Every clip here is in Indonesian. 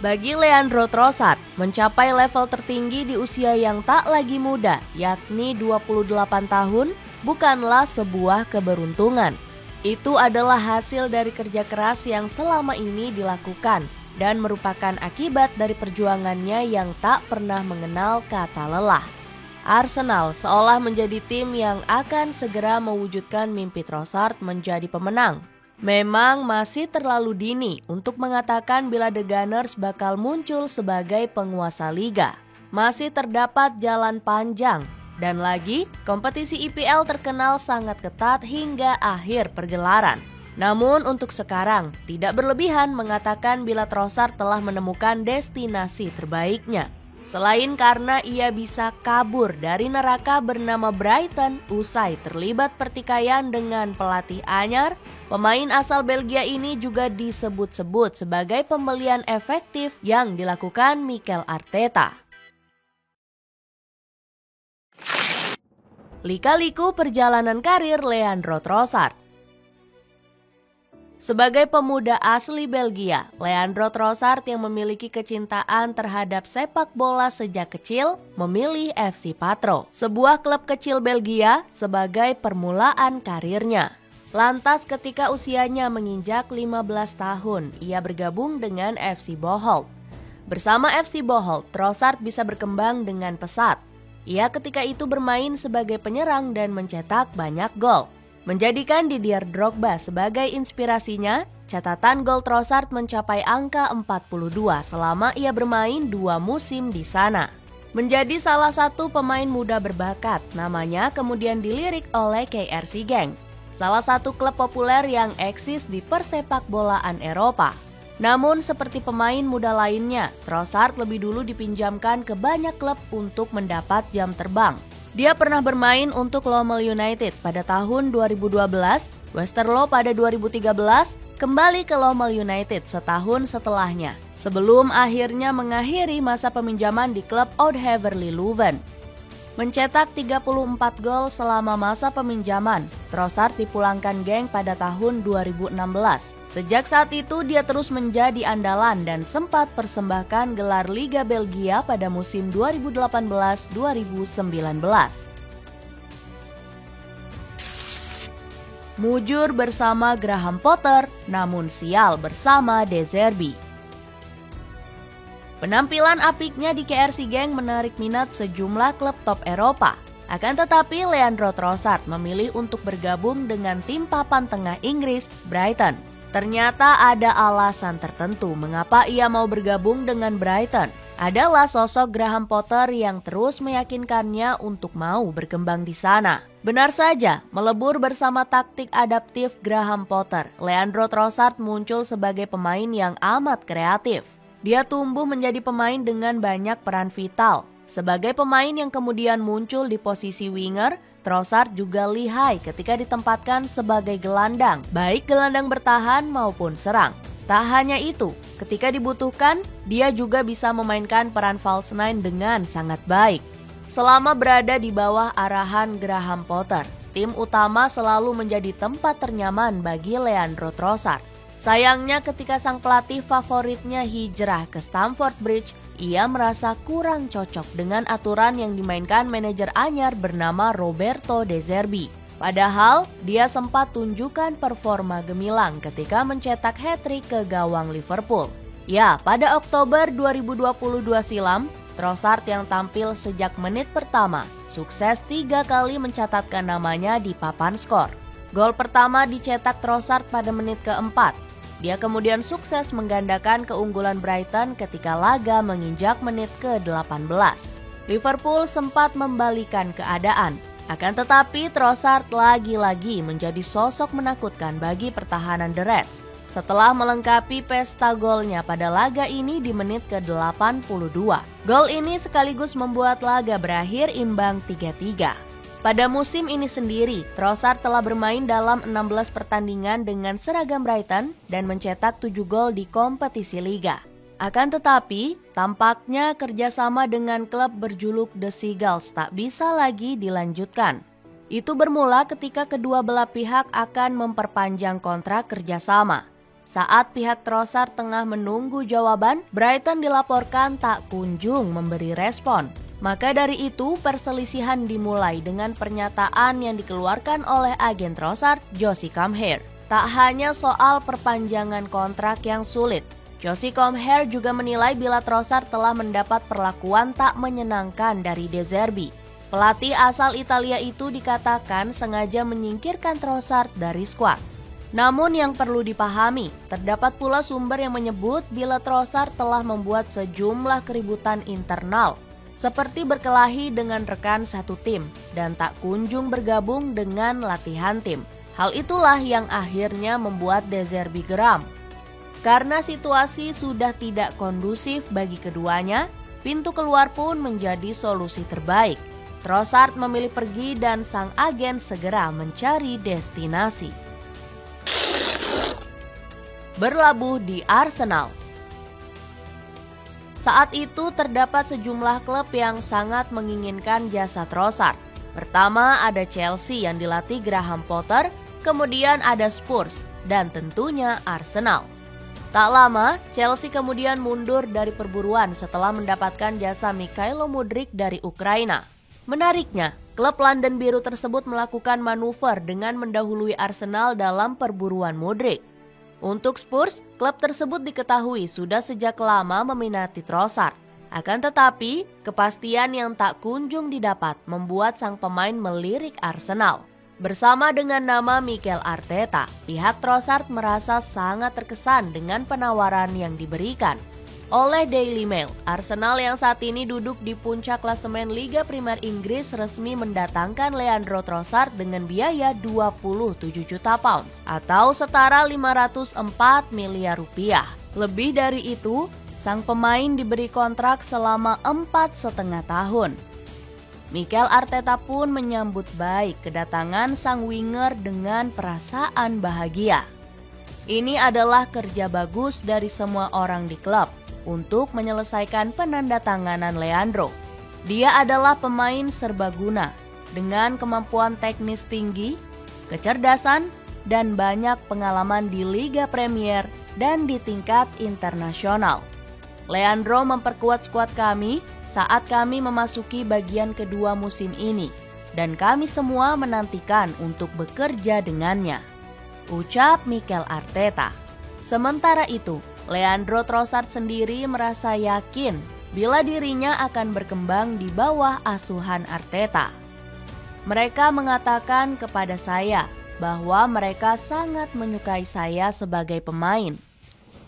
Bagi Leandro Trossard, mencapai level tertinggi di usia yang tak lagi muda, yakni 28 tahun, bukanlah sebuah keberuntungan. Itu adalah hasil dari kerja keras yang selama ini dilakukan dan merupakan akibat dari perjuangannya yang tak pernah mengenal kata lelah. Arsenal seolah menjadi tim yang akan segera mewujudkan mimpi Trossard menjadi pemenang. Memang masih terlalu dini untuk mengatakan bila The Gunners bakal muncul sebagai penguasa liga. Masih terdapat jalan panjang. Dan lagi, kompetisi IPL terkenal sangat ketat hingga akhir pergelaran. Namun untuk sekarang, tidak berlebihan mengatakan bila Trossard telah menemukan destinasi terbaiknya. Selain karena ia bisa kabur dari neraka bernama Brighton usai terlibat pertikaian dengan pelatih anyar, pemain asal Belgia ini juga disebut-sebut sebagai pembelian efektif yang dilakukan Mikel Arteta. Lika-liku perjalanan karir Leandro Trossard. Sebagai pemuda asli Belgia, Leandro Trossard yang memiliki kecintaan terhadap sepak bola sejak kecil memilih FC Patro, sebuah klub kecil Belgia sebagai permulaan karirnya. Lantas ketika usianya menginjak 15 tahun, ia bergabung dengan FC Bocholt. Bersama FC Bocholt, Trossard bisa berkembang dengan pesat. Ia ketika itu bermain sebagai penyerang dan mencetak banyak gol. Menjadikan Didier Drogba sebagai inspirasinya, catatan gol Trossard mencapai angka 42 selama ia bermain 2 musim di sana. Menjadi salah satu pemain muda berbakat, namanya kemudian dilirik oleh KRC Genk, salah satu klub populer yang eksis di persepak bolaan Eropa. Namun seperti pemain muda lainnya, Trossard lebih dulu dipinjamkan ke banyak klub untuk mendapat jam terbang. Dia pernah bermain untuk Lommel United pada tahun 2012, Westerlo pada 2013, kembali ke Lommel United setahun setelahnya, sebelum akhirnya mengakhiri masa peminjaman di klub Oud Heverlee Leuven. Mencetak 34 gol selama masa peminjaman, Trossard dipulangkan Genk pada tahun 2016. Sejak saat itu dia terus menjadi andalan dan sempat persembahkan gelar Liga Belgia pada musim 2018-2019. Mujur bersama Graham Potter, namun sial bersama De Zerbi. Penampilan apiknya di KRC Genk menarik minat sejumlah klub top Eropa. Akan tetapi Leandro Trossard memilih untuk bergabung dengan tim papan tengah Inggris, Brighton. Ternyata ada alasan tertentu mengapa ia mau bergabung dengan Brighton. Adalah sosok Graham Potter yang terus meyakinkannya untuk mau berkembang di sana. Benar saja, melebur bersama taktik adaptif Graham Potter, Leandro Trossard muncul sebagai pemain yang amat kreatif. Dia tumbuh menjadi pemain dengan banyak peran vital. Sebagai pemain yang kemudian muncul di posisi winger, Trossard juga lihai ketika ditempatkan sebagai gelandang, baik gelandang bertahan maupun serang. Tak hanya itu, ketika dibutuhkan, dia juga bisa memainkan peran false nine dengan sangat baik. Selama berada di bawah arahan Graham Potter, tim utama selalu menjadi tempat ternyaman bagi Leandro Trossard. Sayangnya ketika sang pelatih favoritnya hijrah ke Stamford Bridge, ia merasa kurang cocok dengan aturan yang dimainkan manajer anyar bernama Roberto De Zerbi. Padahal, dia sempat tunjukkan performa gemilang ketika mencetak hat-trick ke gawang Liverpool. Ya, pada Oktober 2022 silam, Trossard yang tampil sejak menit pertama, sukses 3 kali mencatatkan namanya di papan skor. Gol pertama dicetak Trossard pada menit keempat. Dia kemudian sukses menggandakan keunggulan Brighton ketika laga menginjak menit ke-18. Liverpool sempat membalikan keadaan. Akan tetapi Trossard lagi-lagi menjadi sosok menakutkan bagi pertahanan The Reds. Setelah melengkapi pesta golnya pada laga ini di menit ke-82. Gol ini sekaligus membuat laga berakhir imbang 3-3. Pada musim ini sendiri, Trossard telah bermain dalam 16 pertandingan dengan seragam Brighton dan mencetak 7 gol di kompetisi liga. Akan tetapi, tampaknya kerjasama dengan klub berjuluk The Seagulls tak bisa lagi dilanjutkan. Itu bermula ketika kedua belah pihak akan memperpanjang kontrak kerjasama. Saat pihak Trossard tengah menunggu jawaban, Brighton dilaporkan tak kunjung memberi respon. Maka dari itu, perselisihan dimulai dengan pernyataan yang dikeluarkan oleh agen Trossard, Josie Comhair. Tak hanya soal perpanjangan kontrak yang sulit, Josie Comhair juga menilai bila Trossard telah mendapat perlakuan tak menyenangkan dari De Zerbi. Pelatih asal Italia itu dikatakan sengaja menyingkirkan Trossard dari skuad. Namun yang perlu dipahami, terdapat pula sumber yang menyebut bila Trossard telah membuat sejumlah keributan internal, seperti berkelahi dengan rekan satu tim dan tak kunjung bergabung dengan latihan tim. Hal itulah yang akhirnya membuat De Zerbi geram. Karena situasi sudah tidak kondusif bagi keduanya, pintu keluar pun menjadi solusi terbaik. Trossard memilih pergi dan sang agen segera mencari destinasi. Berlabuh di Arsenal. Saat itu terdapat sejumlah klub yang sangat menginginkan jasa Trossard. Pertama ada Chelsea yang dilatih Graham Potter, kemudian ada Spurs, dan tentunya Arsenal. Tak lama, Chelsea kemudian mundur dari perburuan setelah mendapatkan jasa Mikhailo Mudryk dari Ukraina. Menariknya, klub London Biru tersebut melakukan manuver dengan mendahului Arsenal dalam perburuan Mudryk. Untuk Spurs, klub tersebut diketahui sudah sejak lama meminati Trossard. Akan tetapi, kepastian yang tak kunjung didapat membuat sang pemain melirik Arsenal. Bersama dengan nama Mikel Arteta, pihak Trossard merasa sangat terkesan dengan penawaran yang diberikan. Oleh Daily Mail, Arsenal yang saat ini duduk di puncak klasemen Liga Primer Inggris resmi mendatangkan Leandro Trossard dengan biaya 27 juta pounds atau setara 504 miliar rupiah. Lebih dari itu, sang pemain diberi kontrak selama 4,5 tahun. Mikel Arteta pun menyambut baik kedatangan sang winger dengan perasaan bahagia. Ini adalah kerja bagus dari semua orang di klub untuk menyelesaikan penandatanganan Leandro. Dia adalah pemain serbaguna dengan kemampuan teknis tinggi, kecerdasan, dan banyak pengalaman di Liga Premier dan di tingkat internasional. Leandro memperkuat skuad kami saat kami memasuki bagian kedua musim ini, dan kami semua menantikan untuk bekerja dengannya, ucap Mikel Arteta. Sementara itu, Leandro Trossard sendiri merasa yakin bila dirinya akan berkembang di bawah asuhan Arteta. Mereka mengatakan kepada saya bahwa mereka sangat menyukai saya sebagai pemain,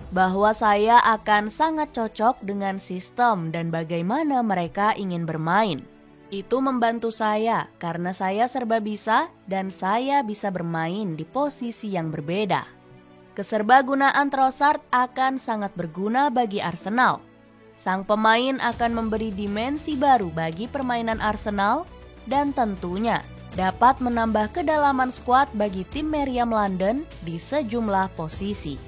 bahwa saya akan sangat cocok dengan sistem dan bagaimana mereka ingin bermain. Itu membantu saya karena saya serba bisa dan saya bisa bermain di posisi yang berbeda. Keserbagunaan Trossard akan sangat berguna bagi Arsenal. Sang pemain akan memberi dimensi baru bagi permainan Arsenal dan tentunya dapat menambah kedalaman skuad bagi tim Meriam London di sejumlah posisi.